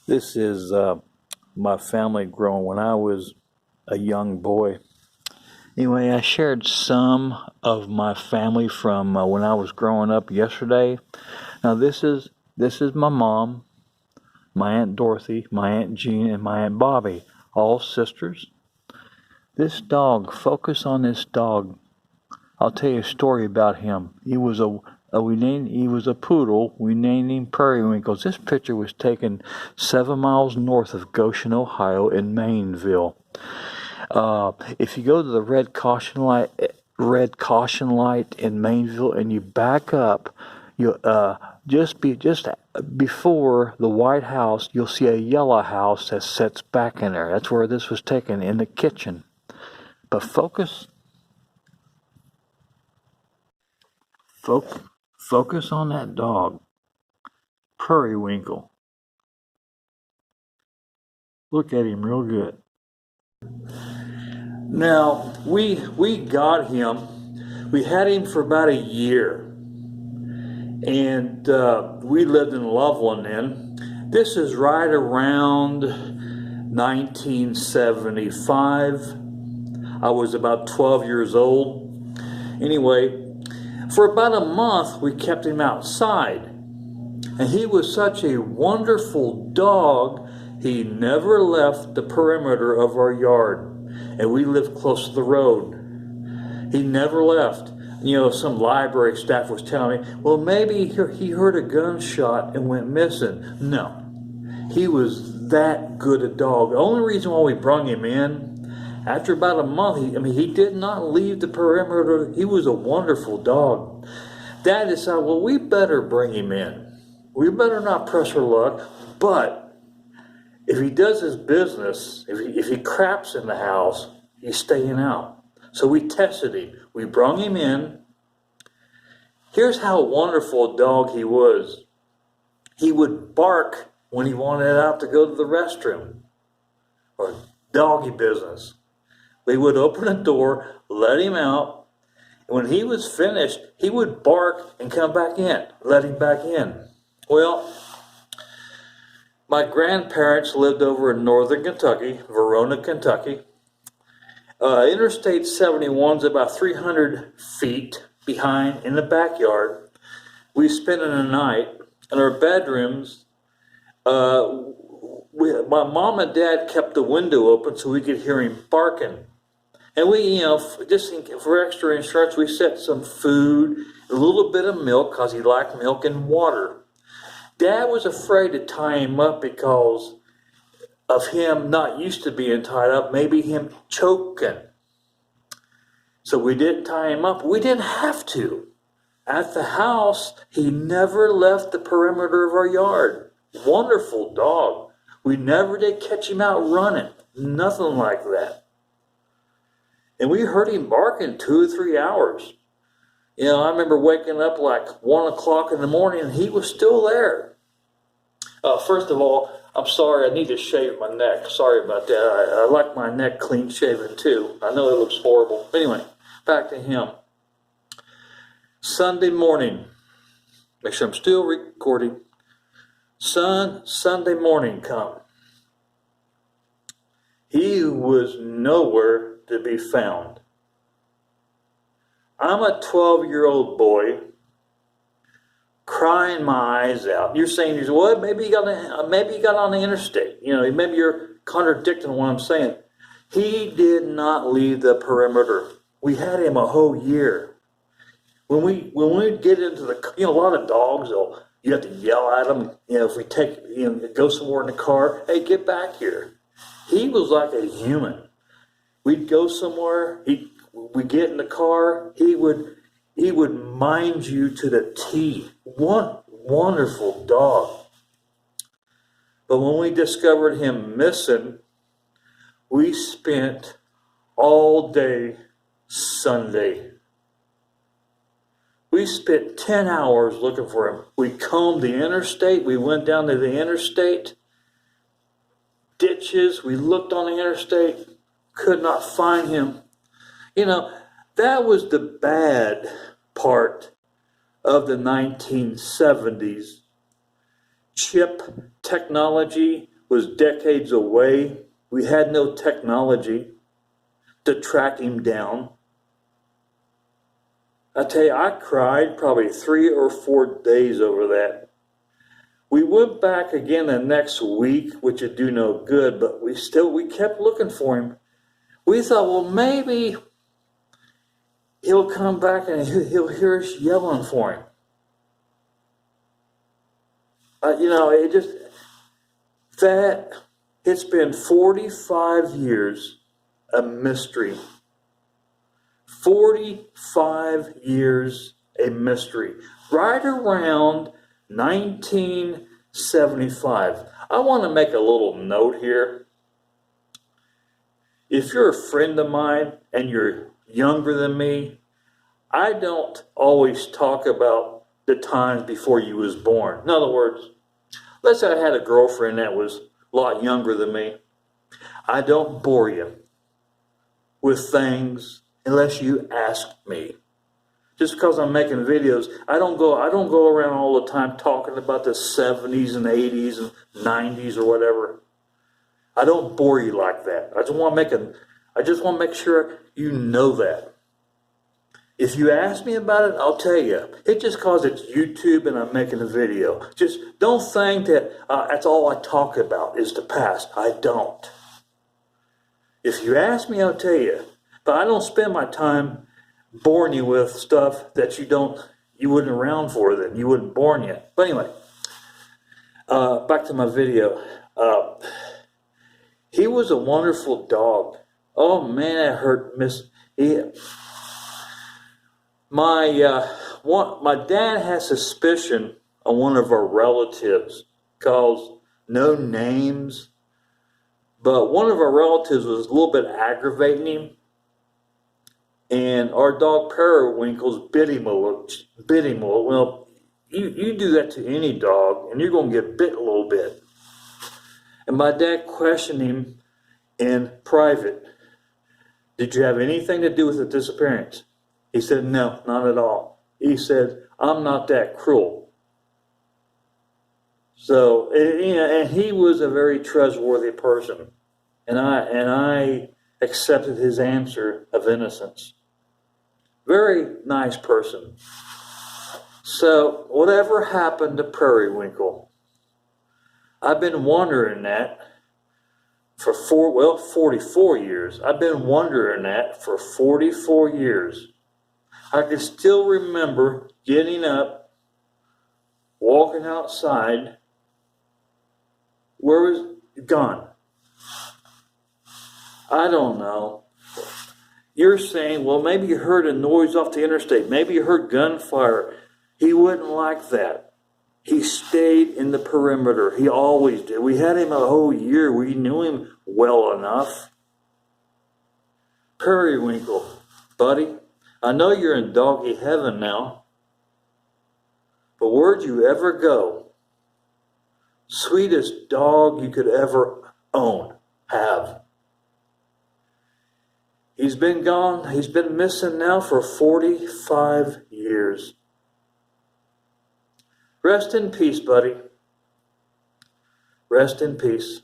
This is my family growing when I was a young boy. Anyway, I shared some of my family from when I was growing up yesterday. Now this is my mom, my Aunt Dorothy, my Aunt Jean, and my Aunt Bobby, all sisters. This dog, focus on this dog. I'll tell you a story about him. He was a poodle. We named him Periwinkle. This picture was taken 7 miles north of Goshen, Ohio, in Maineville. If you go to the red caution light in Maineville, and you back up, you just before the White House, you'll see a yellow house that sits back in there. That's where this was taken, in the kitchen. But focus on that dog, Periwinkle. Look at him real good. Now, we got him. We had him for about a year. And we lived in Loveland then. This is right around 1975. I was about 12 years old. Anyway, for about a month, we kept him outside. And he was such a wonderful dog, he never left the perimeter of our yard. And we lived close to the road. He never left. You know, some library staff was telling me, well, maybe he heard a gunshot and went missing. No, he was that good a dog. The only reason why we brought him in, after about a month, he did not leave the perimeter. He was a wonderful dog. Dad decided, well, we better bring him in. We better not press our luck, but if he does his business, if he craps in the house, he's staying out. So we tested him. We brought him in. Here's how wonderful a dog he was. He would bark when he wanted out to go to the restroom or doggy business. We would open the door, let him out, and when he was finished, he would bark and come back in, let him back in. Well, my grandparents lived over in northern Kentucky, Verona, Kentucky. Interstate 71 is about 300 feet behind in the backyard. We spent the night in our bedrooms. My mom and dad kept the window open so we could hear him barking. And we, just for extra insurance, we set some food, a little bit of milk, because he liked milk, and water. Dad was afraid to tie him up because of him not used to being tied up, maybe him choking. So we didn't tie him up. We didn't have to. At the house, he never left the perimeter of our yard. Wonderful dog. We never did catch him out running. Nothing like that. And we heard him barking 2 or 3 hours. I remember waking up like 1 o'clock in the morning and he was still there. First of all, I'm sorry, I need to shave my neck. Sorry about that. I like my neck clean shaven too. I know it looks horrible. Anyway, back to him. Sunday morning. Make sure I'm still recording. Sunday morning come. He was nowhere to be found. I'm a 12-year-old boy crying my eyes out. You're saying, what? Maybe he got on the interstate. Maybe you're contradicting what I'm saying. He did not leave the perimeter. We had him a whole year. When we get into a lot of dogs, you have to yell at them. If we go somewhere in the car, hey, get back here. He was like a human. We'd go somewhere. We get in the car. He would mind you to the T. One wonderful dog. But when we discovered him missing, we spent all day Sunday. We spent 10 hours looking for him. We combed the interstate. We went down to the interstate. Ditches. We looked on the interstate. Could not find him. That was the bad part of the 1970s. Chip technology was decades away. We had no technology to track him down. I tell you, I cried probably 3 or 4 days over that. We went back again the next week, which would do no good, but we kept looking for him. We thought, well, maybe he'll come back and he'll hear us yelling for him. It's been 45 years a mystery. 45 years a mystery. Right around 1975. I want to make a little note here. If you're a friend of mine and you're younger than me, I don't always talk about the times before you was born. In other words, let's say I had a girlfriend that was a lot younger than me. I don't bore you with things unless you ask me. Just because I'm making videos, I don't go around all the time talking about the 70s and 80s and 90s or whatever. I don't bore you like that. I just want to make sure you know that. If you ask me about it, I'll tell you. It's just because it's YouTube and I'm making a video. Just don't think that that's all I talk about is the past. I don't. If you ask me, I'll tell you. But I don't spend my time boring you with stuff that you wouldn't around for then. You wouldn't born yet. But anyway, back to my video. He was a wonderful dog. Oh man, it hurt. My dad has suspicion on one of our relatives, calls no names, but one of our relatives was a little bit aggravating him. And our dog Periwinkle bit him a little. Well, you do that to any dog, and you're going to get bit a little bit. And my dad questioned him in private. Did you have anything to do with the disappearance? He said, no, not at all. He said, I'm not that cruel. So, and he was a very trustworthy person. And I accepted his answer of innocence. Very nice person. So, whatever happened to Periwinkle? I've been wondering that for 44 years. I've been wondering that for 44 years. I can still remember getting up, walking outside. Where was he gone? I don't know. You're saying, well, maybe you heard a noise off the interstate. Maybe you heard gunfire. He wouldn't like that. He stayed in the perimeter. He always did. We had him a whole year. We knew him well enough. Periwinkle, buddy, I know you're in doggy heaven now, but where'd you ever go? Sweetest dog you could ever have. He's been gone. He's been missing now for 45 years. Rest in peace, buddy. Rest in peace.